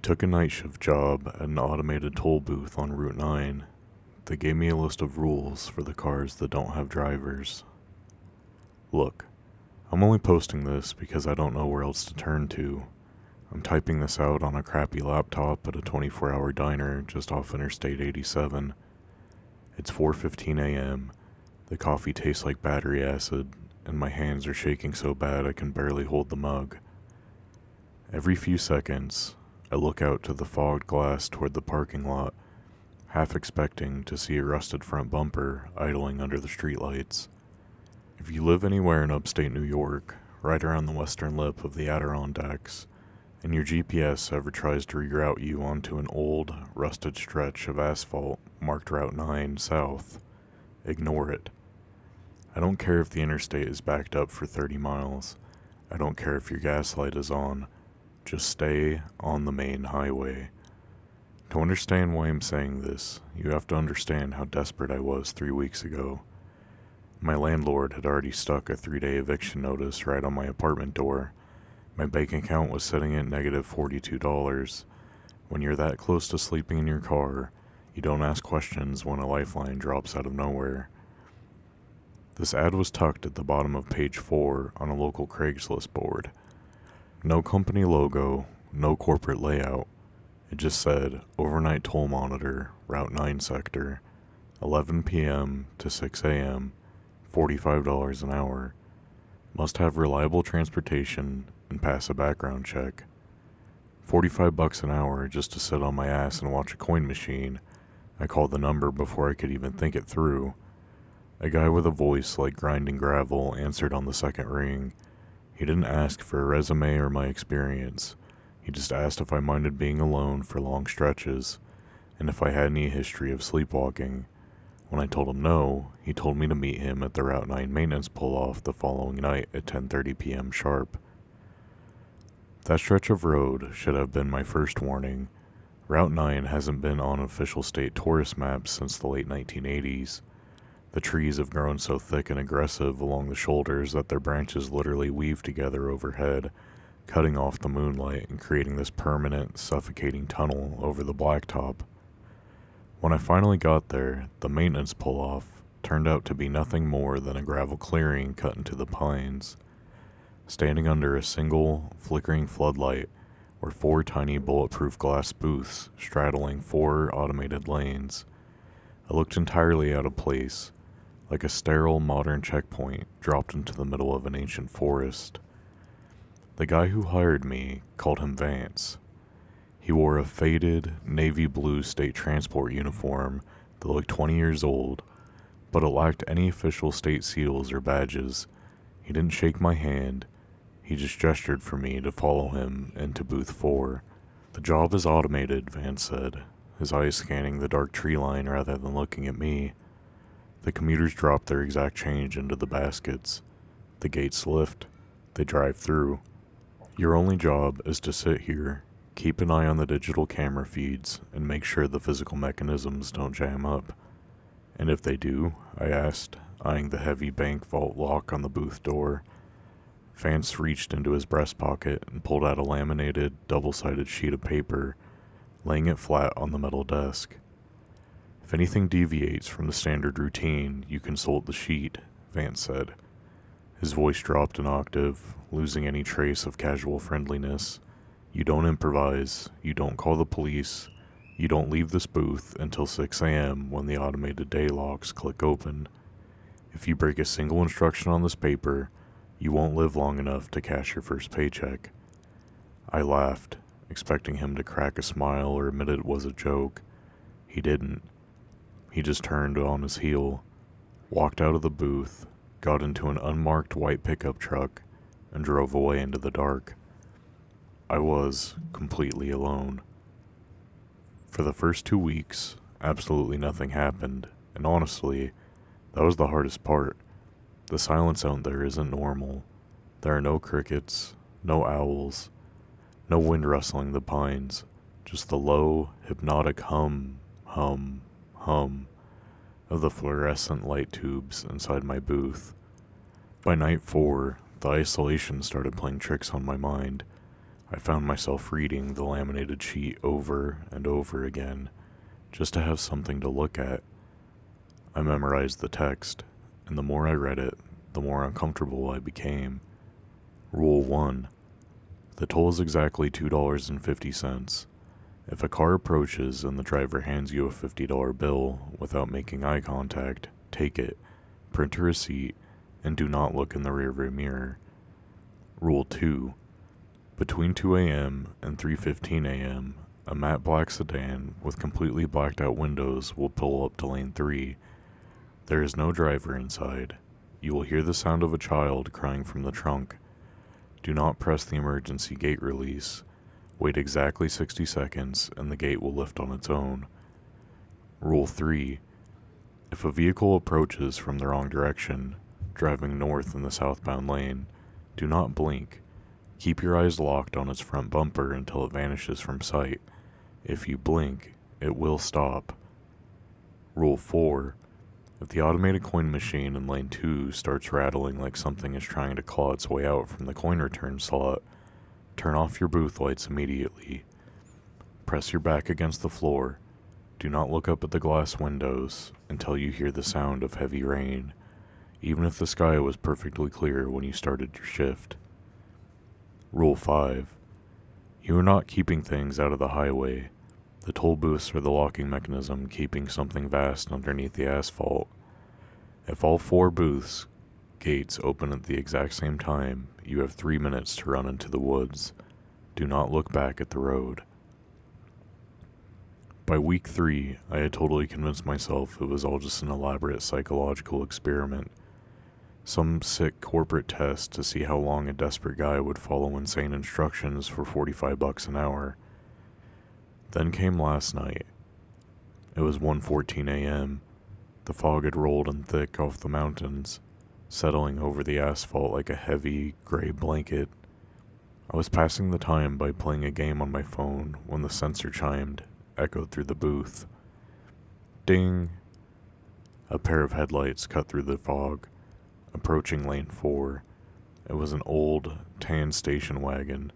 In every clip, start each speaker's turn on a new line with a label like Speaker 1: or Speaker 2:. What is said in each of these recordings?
Speaker 1: took a night shift job at an automated toll booth on Route 9. They gave me a list of rules for the cars that don't have drivers. Look, I'm only posting this because I don't know where else to turn to. I'm typing this out on a crappy laptop at a 24-hour diner just off Interstate 87. It's 4:15 a.m. The coffee tastes like battery acid, and my hands are shaking so bad I can barely hold the mug. Every few seconds, I look out to the fogged glass toward the parking lot, half expecting to see a rusted front bumper idling under the streetlights. If you live anywhere in upstate New York, right around the western lip of the Adirondacks, and your GPS ever tries to reroute you onto an old, rusted stretch of asphalt marked Route 9 south, ignore it. I don't care if the interstate is backed up for 30 miles. I don't care if your gas light is on. Just stay on the main highway. To understand why I'm saying this, you have to understand how desperate I was 3 weeks ago. My landlord had already stuck a 3-day eviction notice right on my apartment door. My bank account was sitting at negative $42. When you're that close to sleeping in your car, you don't ask questions when a lifeline drops out of nowhere. This ad was tucked at the bottom of page 4 on a local Craigslist board. No company logo, no corporate layout. It just said, overnight toll monitor, Route 9 sector, 11 p.m. to 6 a.m., $45 an hour. Must have reliable transportation and pass a background check. $45 an hour just to sit on my ass and watch a coin machine. I called the number before I could even think it through. A guy with a voice like grinding gravel answered on the second ring. He didn't ask for a resume or my experience. He just asked if I minded being alone for long stretches, and if I had any history of sleepwalking. When I told him no, he told me to meet him at the Route 9 maintenance pull-off the following night at 10:30 p.m. sharp. That stretch of road should have been my first warning. Route 9 hasn't been on official state tourist maps since the late 1980s. The trees have grown so thick and aggressive along the shoulders that their branches literally weave together overhead, cutting off the moonlight and creating this permanent, suffocating tunnel over the blacktop. When I finally got there, the maintenance pull-off turned out to be nothing more than a gravel clearing cut into the pines. Standing under a single, flickering floodlight were 4 tiny bulletproof glass booths straddling 4 automated lanes. I looked entirely out of place, like a sterile modern checkpoint dropped into the middle of an ancient forest. The guy who hired me called him Vance. He wore a faded, navy blue state transport uniform that looked 20 years old, but it lacked any official state seals or badges. He didn't shake my hand. He just gestured for me to follow him into booth 4. The job is automated, Vance said, his eyes scanning the dark tree line rather than looking at me. The commuters drop their exact change into the baskets. The gates lift. They drive through. Your only job is to sit here, keep an eye on the digital camera feeds, and make sure the physical mechanisms don't jam up. And if they do, I asked, eyeing the heavy bank vault lock on the booth door. Vance reached into his breast pocket and pulled out a laminated, double-sided sheet of paper, laying it flat on the metal desk. If anything deviates from the standard routine, you consult the sheet, Vance said. His voice dropped an octave, losing any trace of casual friendliness. You don't improvise, you don't call the police, you don't leave this booth until 6 a.m. when the automated day locks click open. If you break a single instruction on this paper, you won't live long enough to cash your first paycheck. I laughed, expecting him to crack a smile or admit it was a joke. He didn't. He just turned on his heel, walked out of the booth, got into an unmarked white pickup truck, and drove away into the dark. I was completely alone. For the first 2 weeks, absolutely nothing happened, and honestly, that was the hardest part. The silence out there isn't normal. There are no crickets, no owls, no wind rustling the pines, just the low, hypnotic hum of the fluorescent light tubes inside my booth. By night 4, the isolation started playing tricks on my mind. I found myself reading the laminated sheet over and over again, just to have something to look at. I memorized the text, and the more I read it, the more uncomfortable I became. Rule 1. The toll is exactly $2.50. If a car approaches and the driver hands you a $50 bill without making eye contact, take it, print a receipt, and do not look in the rearview mirror. Rule 2. Between 2 a.m. and 3:15 a.m., a matte black sedan with completely blacked out windows will pull up to lane 3. There is no driver inside. You will hear the sound of a child crying from the trunk. Do not press the emergency gate release. Wait exactly 60 seconds and the gate will lift on its own. Rule 3. If a vehicle approaches from the wrong direction, driving north in the southbound lane, do not blink. Keep your eyes locked on its front bumper until it vanishes from sight. If you blink, it will stop. Rule 4. If the automated coin machine in lane 2 starts rattling like something is trying to claw its way out from the coin return slot, turn off your booth lights immediately. Press your back against the floor. Do not look up at the glass windows until you hear the sound of heavy rain, even if the sky was perfectly clear when you started your shift. Rule 5. You are not keeping things out of the highway. The toll booths are the locking mechanism keeping something vast underneath the asphalt. If all 4 booths gates open at the exact same time, you have 3 minutes to run into the woods. Do not look back at the road. By week 3, I had totally convinced myself it was all just an elaborate psychological experiment. Some sick corporate test to see how long a desperate guy would follow insane instructions for $45 an hour. Then came last night. It was 1:14 a.m. The fog had rolled in thick off the mountains, settling over the asphalt like a heavy, gray blanket. I was passing the time by playing a game on my phone when the sensor chimed, echoed through the booth. Ding! A pair of headlights cut through the fog, approaching lane 4. It was an old, tan station wagon,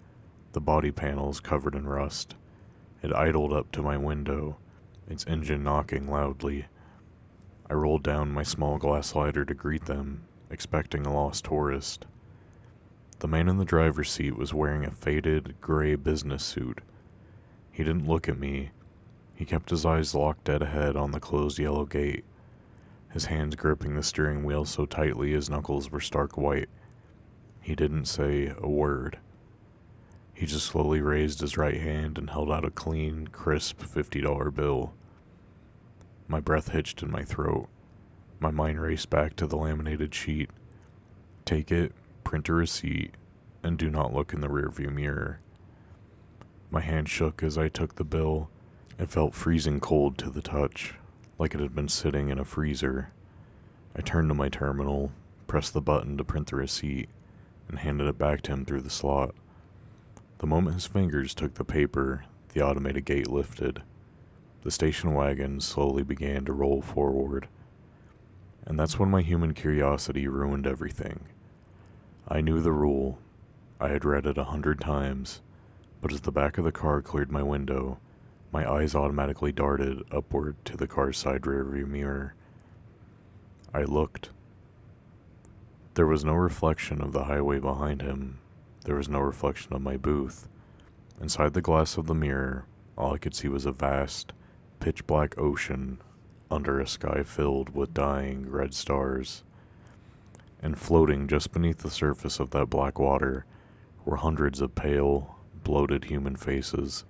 Speaker 1: the body panels covered in rust. It idled up to my window, its engine knocking loudly. I rolled down my small glass slider to greet them, expecting a lost tourist. The man in the driver's seat was wearing a faded, gray business suit. He didn't look at me. He kept his eyes locked dead ahead on the closed yellow gate, his hands gripping the steering wheel so tightly his knuckles were stark white. He didn't say a word. He just slowly raised his right hand and held out a clean, crisp $50 bill. My breath hitched in my throat. My mind raced back to the laminated sheet. Take it, print a receipt, and do not look in the rearview mirror. My hand shook as I took the bill. It felt freezing cold to the touch, like it had been sitting in a freezer. I turned to my terminal, pressed the button to print the receipt, and handed it back to him through the slot. The moment his fingers took the paper, the automated gate lifted. The station wagon slowly began to roll forward. And that's when my human curiosity ruined everything. I knew the rule. I had read it 100 times, but as the back of the car cleared my window, my eyes automatically darted upward to the car's side rearview mirror. I looked. There was no reflection of the highway behind him. There was no reflection of my booth. Inside the glass of the mirror, all I could see was a vast, pitch-black ocean under a sky filled with dying red stars. And floating just beneath the surface of that black water were hundreds of pale, bloated human faces,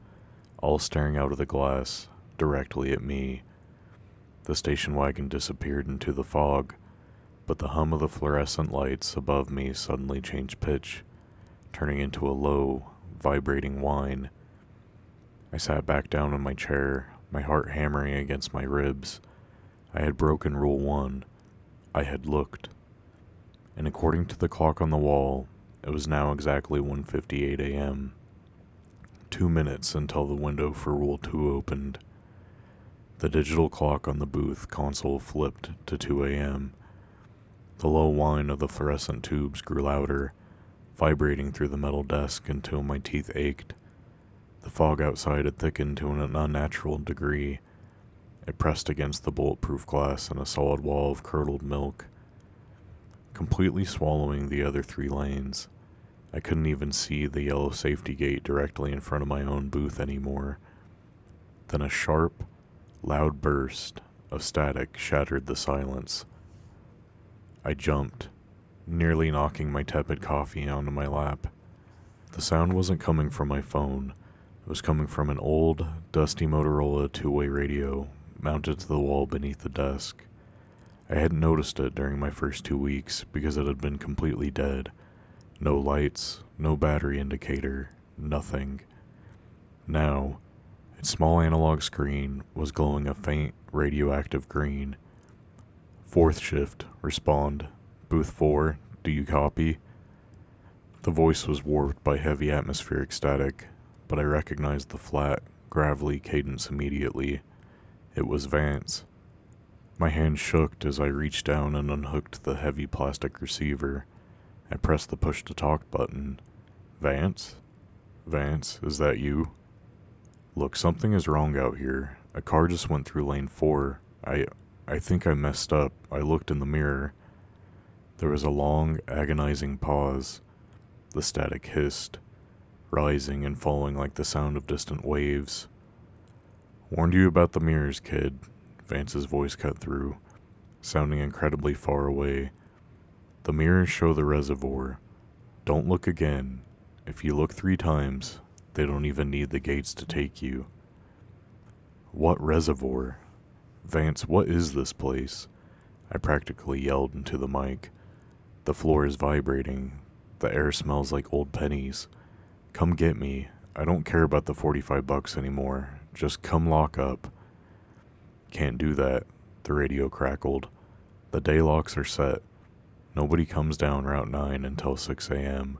Speaker 1: all staring out of the glass, directly at me. The station wagon disappeared into the fog, but the hum of the fluorescent lights above me suddenly changed pitch, turning into a low, vibrating whine. I sat back down in my chair, my heart hammering against my ribs. I had broken Rule 1. I had looked. And according to the clock on the wall, it was now exactly 1:58 a.m. 2 minutes until the window for Rule 2 opened. The digital clock on the booth console flipped to 2 a.m. The low whine of the fluorescent tubes grew louder. vibrating through the metal desk until my teeth ached. The fog outside had thickened to an unnatural degree. It pressed against the bulletproof glass and a solid wall of curdled milk, completely swallowing the other 3 lanes. I couldn't even see the yellow safety gate directly in front of my own booth anymore. Then a sharp, loud burst of static shattered the silence. I jumped, nearly knocking my tepid coffee onto my lap. The sound wasn't coming from my phone. It was coming from an old, dusty Motorola 2-way radio mounted to the wall beneath the desk. I hadn't noticed it during my first 2 weeks because it had been completely dead. No lights, no battery indicator, nothing. Now, its small analog screen was glowing a faint radioactive green. 4th shift, respond. Booth 4, do you copy? The voice was warped by heavy atmospheric static, but I recognized the flat, gravelly cadence immediately. It was Vance. My hand shook as I reached down and unhooked the heavy plastic receiver. I pressed the push-to-talk button. Vance? Vance, is that you? Look, something is wrong out here. A car just went through lane 4. I think I messed up. I looked in the mirror. There was a long, agonizing pause. The static hissed, rising and falling like the sound of distant waves. Warned you about the mirrors, kid. Vance's voice cut through, sounding incredibly far away. The mirrors show the reservoir. Don't look again. If you look 3 times, they don't even need the gates to take you. What reservoir? Vance, what is this place? I practically yelled into the mic. The floor is vibrating. The air smells like old pennies. Come get me. I don't care about the $45 anymore. Just come lock up. Can't do that, the radio crackled. The day locks are set. Nobody comes down Route 9 until 6 a.m.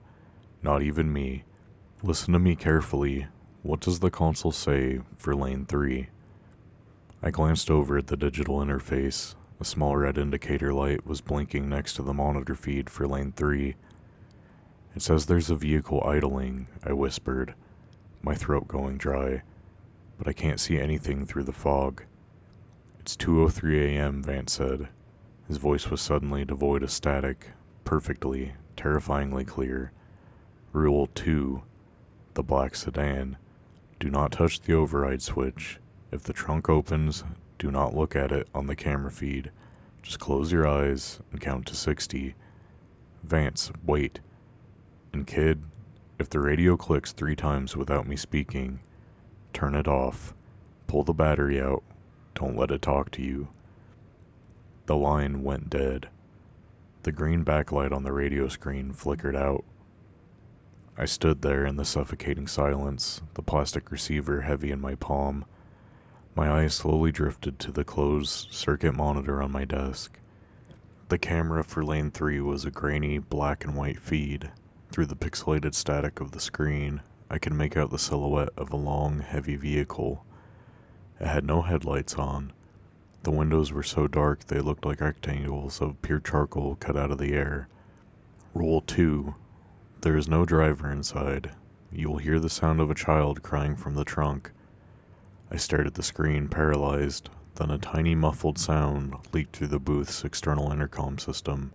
Speaker 1: Not even me. Listen to me carefully. What does the console say for lane 3? I glanced over at the digital interface. A small red indicator light was blinking next to the monitor feed for lane 3. It says there's a vehicle idling, I whispered, my throat going dry, but I can't see anything through the fog. It's 2:03 a.m., Vance said. His voice was suddenly devoid of static, perfectly, terrifyingly clear. Rule 2, the black sedan. Do not touch the override switch. If the trunk opens, do not look at it on the camera feed. Just close your eyes and count to 60. Vance, wait. And kid, if the radio clicks 3 times without me speaking, turn it off. Pull the battery out. Don't let it talk to you. The line went dead. The green backlight on the radio screen flickered out. I stood there in the suffocating silence, the plastic receiver heavy in my palm. My eyes slowly drifted to the closed circuit monitor on my desk. The camera for lane 3 was a grainy black and white feed. Through the pixelated static of the screen, I could make out the silhouette of a long, heavy vehicle. It had no headlights on. The windows were so dark they looked like rectangles of pure charcoal cut out of the air. Rule 2. There is no driver inside. You will hear the sound of a child crying from the trunk. I stared at the screen, paralyzed. Then a tiny muffled sound leaked through the booth's external intercom system.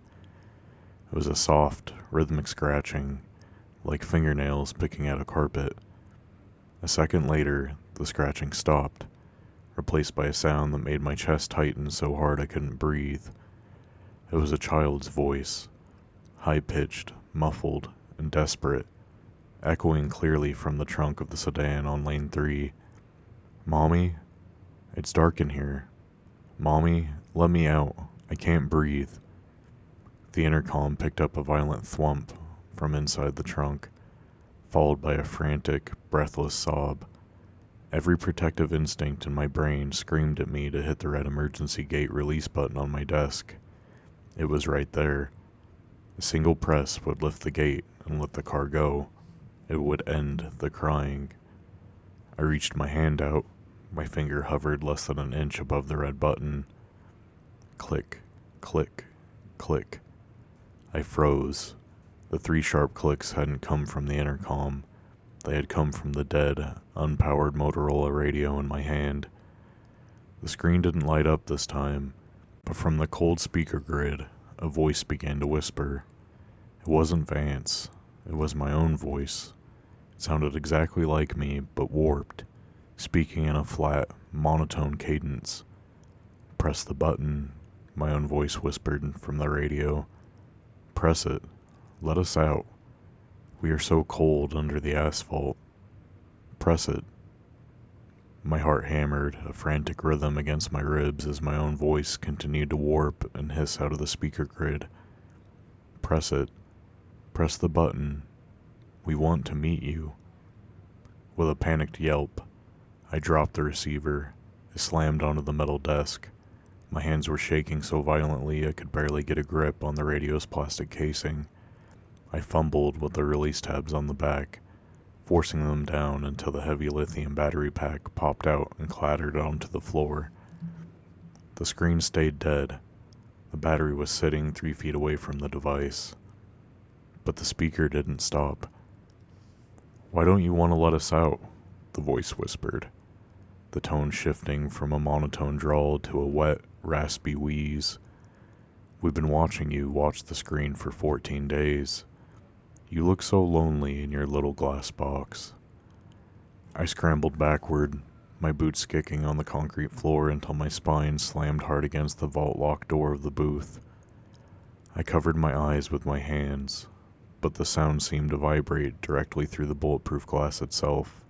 Speaker 1: It was a soft, rhythmic scratching, like fingernails picking at a carpet. A second later, the scratching stopped, replaced by a sound that made my chest tighten so hard I couldn't breathe. It was a child's voice, high-pitched, muffled, and desperate, echoing clearly from the trunk of the sedan on lane 3. Mommy? It's dark in here. Mommy, let me out. I can't breathe. The intercom picked up a violent thwump from inside the trunk, followed by a frantic, breathless sob. Every protective instinct in my brain screamed at me to hit the red emergency gate release button on my desk. It was right there. A single press would lift the gate and let the car go. It would end the crying. I reached my hand out. My finger hovered less than an inch above the red button. Click, click, click. I froze. The 3 sharp clicks hadn't come from the intercom. They had come from the dead, unpowered Motorola radio in my hand. The screen didn't light up this time, but from the cold speaker grid, a voice began to whisper. It wasn't Vance. It was my own voice. It sounded exactly like me, but warped, speaking in a flat, monotone cadence. Press the button, my own voice whispered from the radio. Press it. Let us out. We are so cold under the asphalt. Press it. My heart hammered, a frantic rhythm against my ribs as my own voice continued to warp and hiss out of the speaker grid. Press it. Press the button. We want to meet you. With a panicked yelp, I dropped the receiver. It slammed onto the metal desk. My hands were shaking so violently I could barely get a grip on the radio's plastic casing. I fumbled with the release tabs on the back, forcing them down until the heavy lithium battery pack popped out and clattered onto the floor. The screen stayed dead. The battery was sitting 3 feet away from the device. But the speaker didn't stop. Why don't you want to let us out? The voice whispered, the tone shifting from a monotone drawl to a wet, raspy wheeze. We've been watching you watch the screen for 14 days. You look so lonely in your little glass box. I scrambled backward, my boots kicking on the concrete floor until my spine slammed hard against the vault-locked door of the booth. I covered my eyes with my hands, but the sound seemed to vibrate directly through the bulletproof glass itself.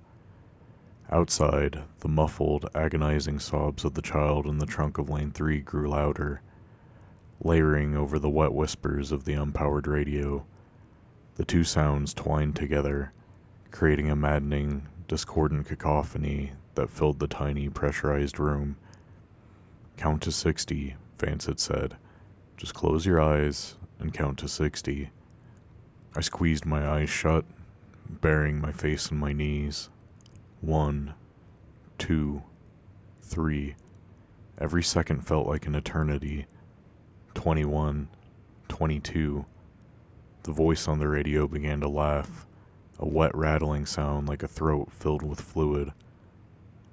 Speaker 1: Outside, the muffled, agonizing sobs of the child in the trunk of Lane 3 grew louder, layering over the wet whispers of the unpowered radio. The 2 sounds twined together, creating a maddening, discordant cacophony that filled the tiny, pressurized room. Count to 60, Vance had said. Just close your eyes and count to 60. I squeezed my eyes shut, burying my face in my knees. 1, 2, 3. Every second felt like an eternity. 21, 22. The voice on the radio began to laugh, a wet rattling sound like a throat filled with fluid.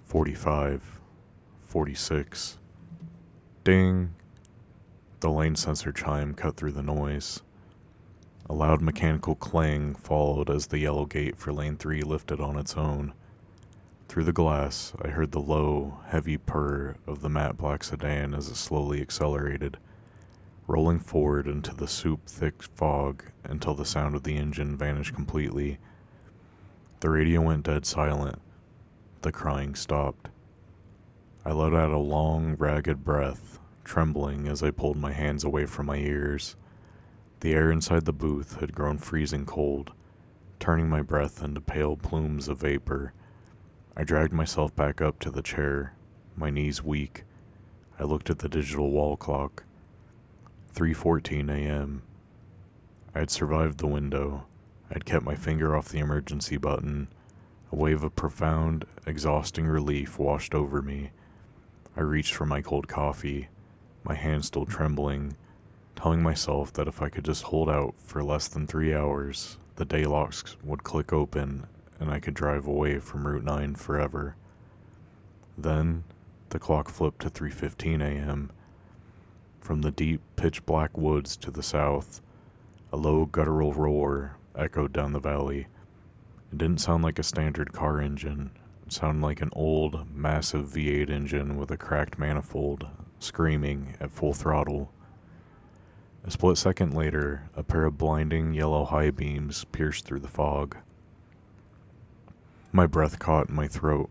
Speaker 1: 45, 46. Ding! The lane sensor chime cut through the noise. A loud mechanical clang followed as the yellow gate for Lane 3 lifted on its own. Through the glass, I heard the low, heavy purr of the matte black sedan as it slowly accelerated, rolling forward into the soup-thick fog until the sound of the engine vanished completely. The radio went dead silent. The crying stopped. I let out a long, ragged breath, trembling as I pulled my hands away from my ears. The air inside the booth had grown freezing cold, turning my breath into pale plumes of vapor. I dragged myself back up to the chair, my knees weak. I looked at the digital wall clock. 3:14 a.m. I had survived the window. I had kept my finger off the emergency button. A wave of profound, exhausting relief washed over me. I reached for my cold coffee, my hand still trembling, telling myself that if I could just hold out for less than 3 hours, the day locks would click open and I could drive away from Route 9 forever. Then, the clock flipped to 3:15 a.m. From the deep, pitch-black woods to the south, a low guttural roar echoed down the valley. It didn't sound like a standard car engine. It sounded like an old, massive V8 engine with a cracked manifold, screaming at full throttle. A split second later, a pair of blinding yellow high beams pierced through the fog. My breath caught in my throat.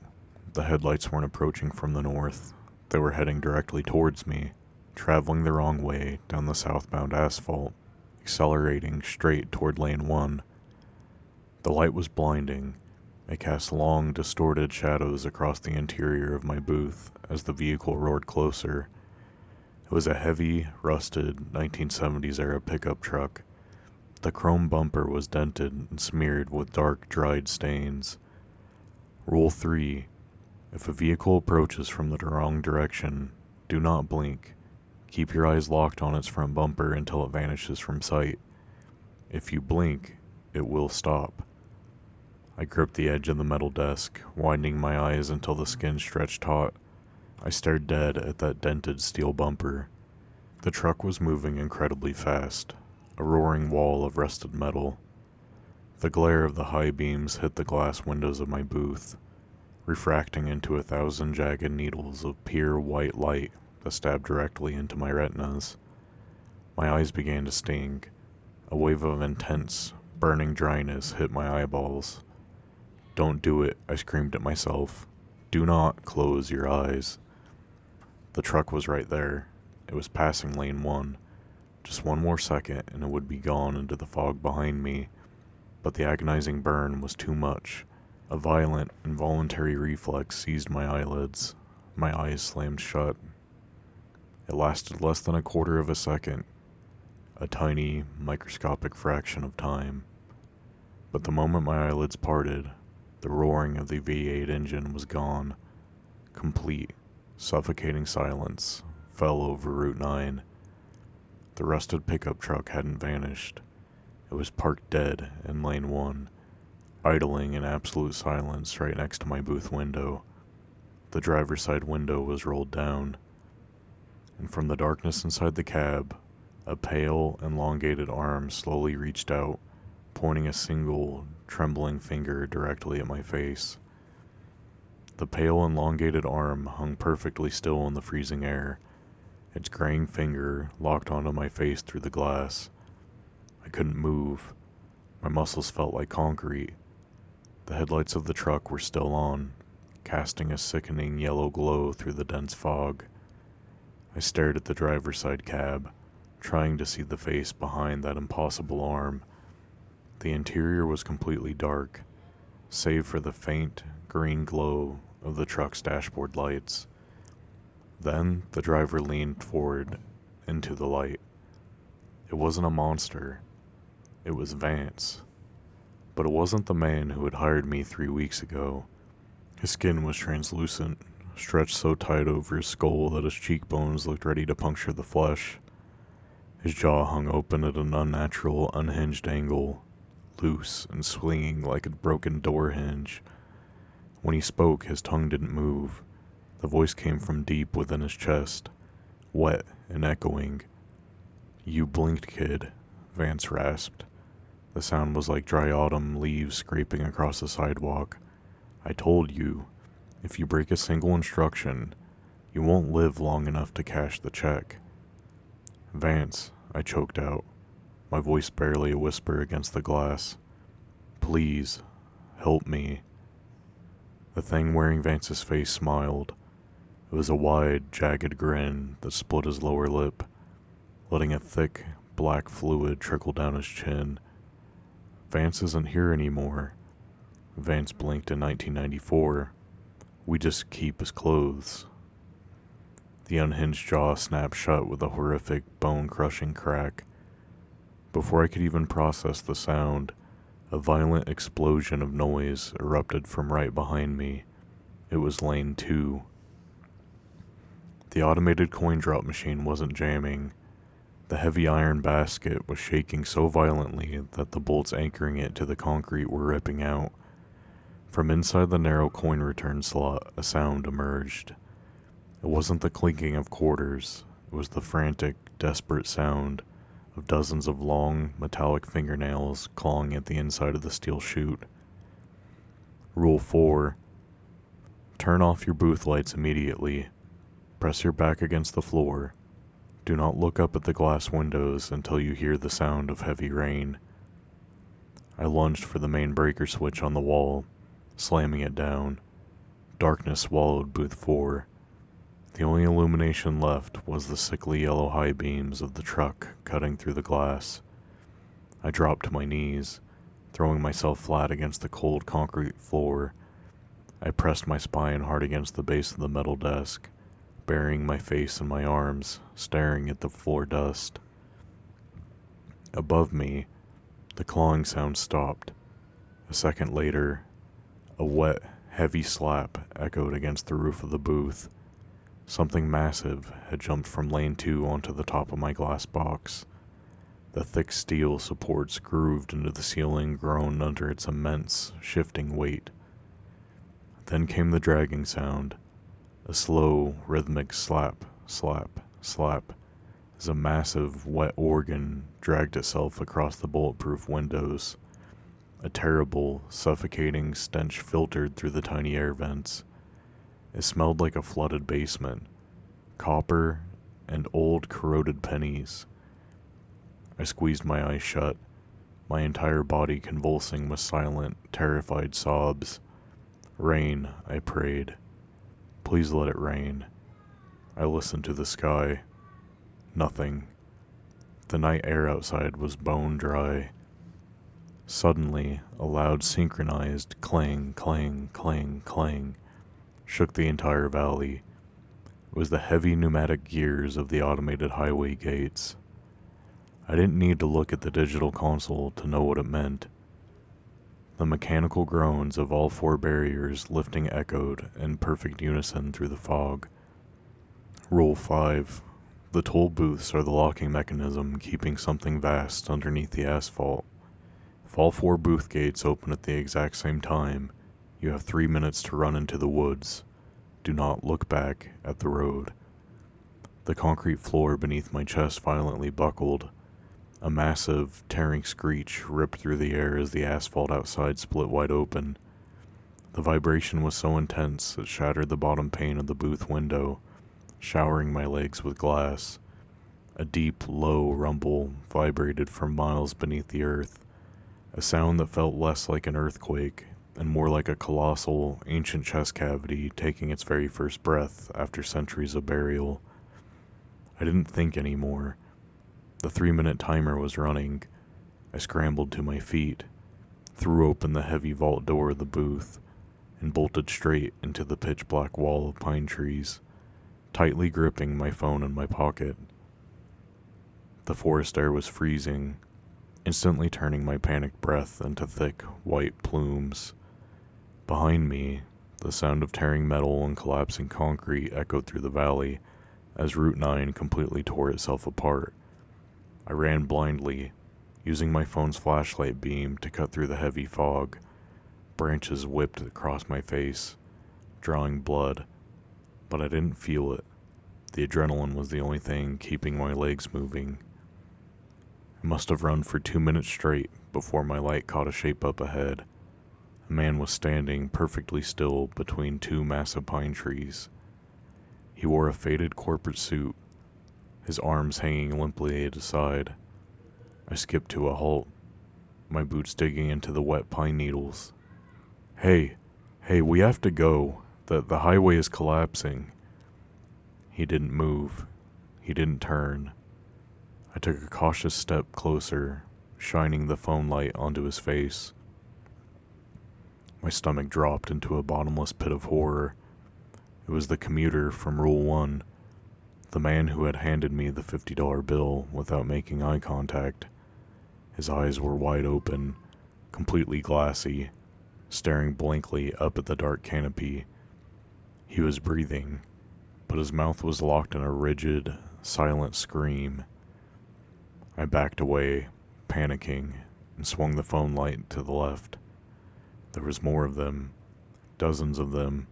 Speaker 1: The headlights weren't approaching from the north. They were heading directly towards me, traveling the wrong way down the southbound asphalt, accelerating straight toward Lane 1. The light was blinding. It cast long, distorted shadows across the interior of my booth as the vehicle roared closer. It was a heavy, rusted 1970s-era pickup truck. The chrome bumper was dented and smeared with dark, dried stains. Rule 3. If a vehicle approaches from the wrong direction, do not blink. Keep your eyes locked on its front bumper until it vanishes from sight. If you blink, it will stop. I gripped the edge of the metal desk, widening my eyes until the skin stretched taut. I stared dead at that dented steel bumper. The truck was moving incredibly fast, a roaring wall of rusted metal. The glare of the high beams hit the glass windows of my booth, refracting into 1,000 jagged needles of pure white light that stabbed directly into my retinas. My eyes began to sting. A wave of intense, burning dryness hit my eyeballs. "Don't do it," I screamed at myself. "Do not close your eyes." The truck was right there. It was passing lane 1. Just one more second and it would be gone into the fog behind me. But the agonizing burn was too much. A violent, involuntary reflex seized my eyelids. My eyes slammed shut. It lasted less than a quarter of a second. A tiny, microscopic fraction of time. But the moment my eyelids parted, the roaring of the V8 engine was gone. Complete, suffocating silence fell over Route 9. The rusted pickup truck hadn't vanished. It was parked dead in lane 1, idling in absolute silence right next to my booth window. The driver's side window was rolled down, and from the darkness inside the cab, a pale, elongated arm slowly reached out, pointing a single, trembling finger directly at my face. The pale, elongated arm hung perfectly still in the freezing air, its graying finger locked onto my face through the glass. I couldn't move. My muscles felt like concrete. The headlights of the truck were still on, casting a sickening yellow glow through the dense fog. I stared at the driver's side cab, trying to see the face behind that impossible arm. The interior was completely dark, save for the faint, green glow of the truck's dashboard lights. Then the driver leaned forward into the light. It wasn't a monster. It was Vance. But it wasn't the man who had hired me 3 weeks ago. His skin was translucent, stretched so tight over his skull that his cheekbones looked ready to puncture the flesh. His jaw hung open at an unnatural, unhinged angle, loose and swinging like a broken door hinge. When he spoke, his tongue didn't move. The voice came from deep within his chest, wet and echoing. "You blinked, kid," Vance rasped. The sound was like dry autumn leaves scraping across the sidewalk. "I told you, if you break a single instruction, you won't live long enough to cash the check." "Vance," I choked out, my voice barely a whisper against the glass. "Please, help me." The thing wearing Vance's face smiled. It was a wide, jagged grin that split his lower lip, letting a thick, black fluid trickle down his chin. "Vance isn't here anymore. Vance blinked in 1994. We just keep his clothes." The unhinged jaw snapped shut with a horrific, bone-crushing crack. Before I could even process the sound, a violent explosion of noise erupted from right behind me. It was lane 2. The automated coin drop machine wasn't jamming. The heavy iron basket was shaking so violently that the bolts anchoring it to the concrete were ripping out. From inside the narrow coin return slot, a sound emerged. It wasn't the clinking of quarters. It was the frantic, desperate sound of dozens of long, metallic fingernails clawing at the inside of the steel chute. Rule 4. Turn off your booth lights immediately. Press your back against the floor. Do not look up at the glass windows until you hear the sound of heavy rain. I lunged for the main breaker switch on the wall, slamming it down. Darkness swallowed booth 4. The only illumination left was the sickly yellow high beams of the truck cutting through the glass. I dropped to my knees, throwing myself flat against the cold concrete floor. I pressed my spine hard against the base of the metal desk, burying my face in my arms, staring at the floor dust. Above me, the clawing sound stopped. A second later, a wet, heavy slap echoed against the roof of the booth. Something massive had jumped from lane 2 onto the top of my glass box. The thick steel supports grooved into the ceiling groaned under its immense, shifting weight. Then came the dragging sound, a slow, rhythmic slap, slap, slap, as a massive, wet organ dragged itself across the bulletproof windows. A terrible, suffocating stench filtered through the tiny air vents. It smelled like a flooded basement, copper and old corroded pennies. I squeezed my eyes shut, my entire body convulsing with silent, terrified sobs. Rain, I prayed. Please let it rain. I listened to the sky. Nothing. The night air outside was bone dry. Suddenly, a loud synchronized clang, clang, clang, clang shook the entire valley. It was the heavy pneumatic gears of the automated highway gates. I didn't need to look at the digital console to know what it meant. The mechanical groans of all four barriers lifting echoed in perfect unison through the fog. Rule 5. The toll booths are the locking mechanism keeping something vast underneath the asphalt. If all four booth gates open at the exact same time, you have 3 minutes to run into the woods. Do not look back at the road. The concrete floor beneath my chest violently buckled. A massive, tearing screech ripped through the air as the asphalt outside split wide open. The vibration was so intense it shattered the bottom pane of the booth window, showering my legs with glass. A deep, low rumble vibrated from miles beneath the earth, a sound that felt less like an earthquake and more like a colossal, ancient chest cavity taking its very first breath after centuries of burial. I didn't think anymore. The 3-minute timer was running. I scrambled to my feet, threw open the heavy vault door of the booth, and bolted straight into the pitch-black wall of pine trees, tightly gripping my phone in my pocket. The forest air was freezing, instantly turning my panicked breath into thick, white plumes. Behind me, the sound of tearing metal and collapsing concrete echoed through the valley as Route 9 completely tore itself apart. I ran blindly, using my phone's flashlight beam to cut through the heavy fog. Branches whipped across my face, drawing blood, but I didn't feel it. The adrenaline was the only thing keeping my legs moving. I must have run for 2 minutes straight before my light caught a shape up ahead. A man was standing perfectly still between two massive pine trees. He wore a faded corporate suit, his arms hanging limply at his side. I skipped to a halt, my boots digging into the wet pine needles. Hey, we have to go. The highway is collapsing." He didn't move. He didn't turn. I took a cautious step closer, shining the phone light onto his face. My stomach dropped into a bottomless pit of horror. It was the commuter from Rule 1, the man who had handed me the $50 bill without making eye contact. His eyes were wide open, completely glassy, staring blankly up at the dark canopy. He was breathing, but his mouth was locked in a rigid, silent scream. I backed away, panicking, and swung the phone light to the left. There was more of them, dozens of them,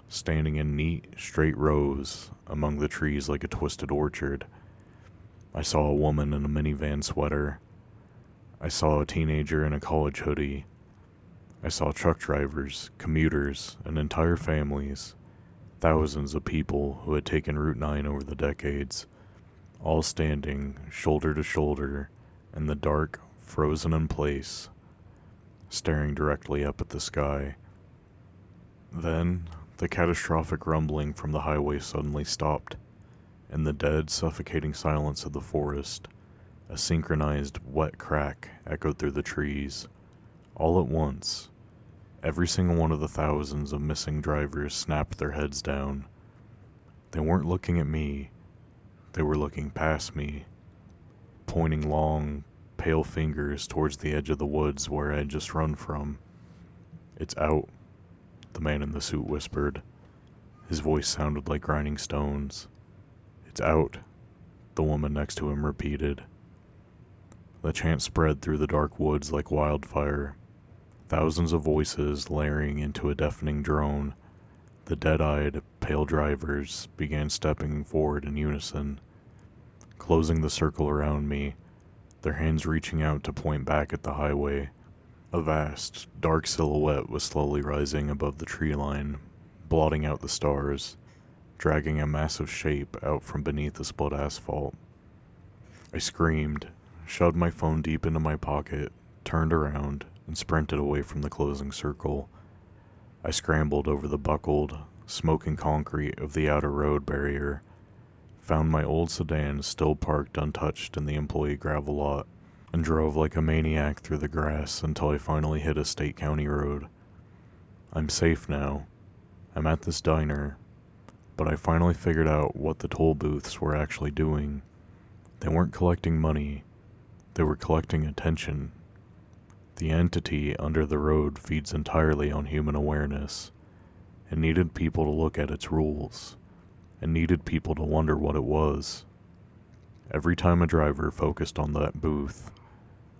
Speaker 1: standing in neat, straight rows among the trees like a twisted orchard. I saw a woman in a minivan sweater. I saw a teenager in a college hoodie. I saw truck drivers, commuters, and entire families, thousands of people who had taken Route 9 over the decades, all standing shoulder to shoulder in the dark, frozen in place, staring directly up at the sky. Then, the catastrophic rumbling from the highway suddenly stopped. In the dead, suffocating silence of the forest, a synchronized, wet crack echoed through the trees. All at once, every single one of the thousands of missing drivers snapped their heads down. They weren't looking at me. They were looking past me, pointing long, pale fingers towards the edge of the woods where I had just run from. "It's out," the man in the suit whispered. His voice sounded like grinding stones. "It's out," the woman next to him repeated. The chant spread through the dark woods like wildfire, thousands of voices layering into a deafening drone. The dead-eyed, pale drivers began stepping forward in unison, closing the circle around me, their hands reaching out to point back at the highway. A vast, dark silhouette was slowly rising above the tree line, blotting out the stars, dragging a massive shape out from beneath the split asphalt. I screamed, shoved my phone deep into my pocket, turned around, and sprinted away from the closing circle. I scrambled over the buckled, smoking concrete of the outer road barrier, found my old sedan still parked untouched in the employee gravel lot, and drove like a maniac through the grass until I finally hit a state county road. I'm safe now. I'm at this diner, but I finally figured out what the toll booths were actually doing. They weren't collecting money, they were collecting attention. The entity under the road feeds entirely on human awareness. It needed people to look at its rules. It needed people to wonder what it was. Every time a driver focused on that booth,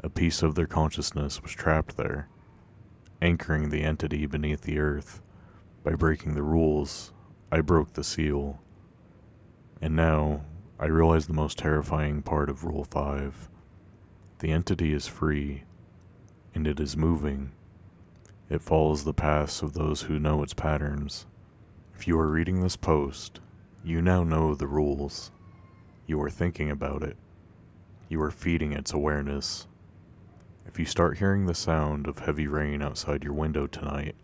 Speaker 1: a piece of their consciousness was trapped there, anchoring the entity beneath the earth. By breaking the rules, I broke the seal. And now, I realize the most terrifying part of Rule 5. The entity is free, and it is moving. It follows the paths of those who know its patterns. If you are reading this post, you now know the rules. You are thinking about it. You are feeding its awareness. If you start hearing the sound of heavy rain outside your window tonight,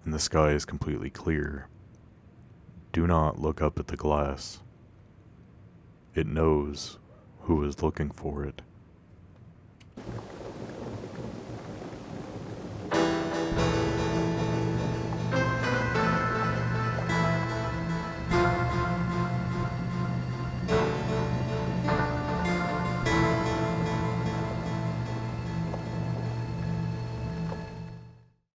Speaker 1: and the sky is completely clear, do not look up at the glass. It knows who is looking for it.